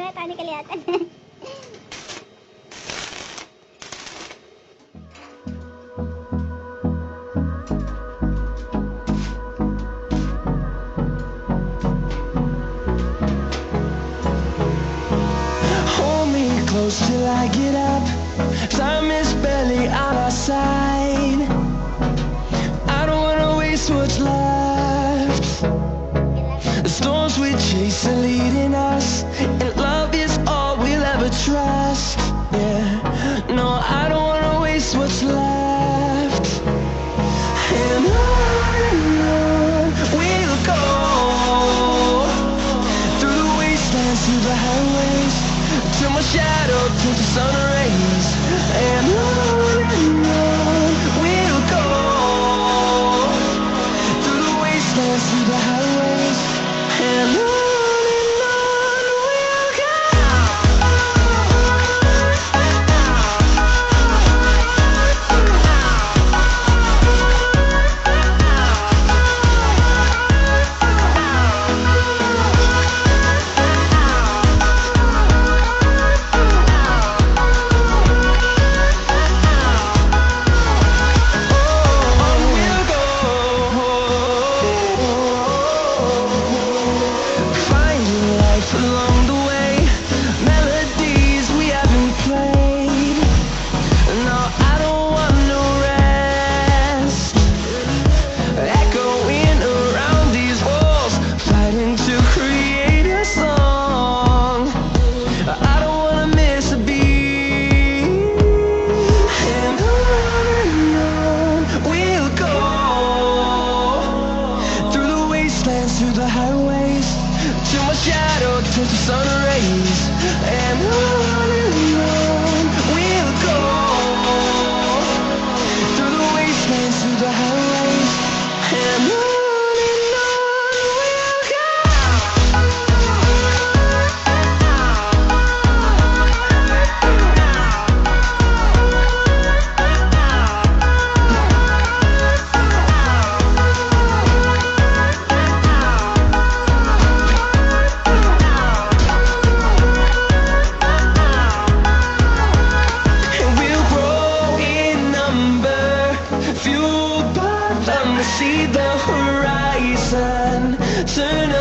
mana tahu nih kelihatan. Hold me close till I get up. Time is barely on our side. I don't wanna waste what's left. The storms we chase are leading us, and love is all we'll ever trust. Yeah, no, I don't wanna waste what's left. And on we'll go, through the wastelands, through the highways, till my shadow turns to sun rays. And on we'll go, through the wastelands, through the highways, and on we'll go. Finding life along the way, melodies we haven't played. No, I don't want no rest. Echoing around these walls, fighting to create a song. I don't wanna miss a beat. And on we'll go, through the wastelands, through the highways, till my shadow turns to sun rays. And on we'll go, through the wastelands, through the highways, and on we'll go. And we'll grow in number, fueled by them to see the horizon, turn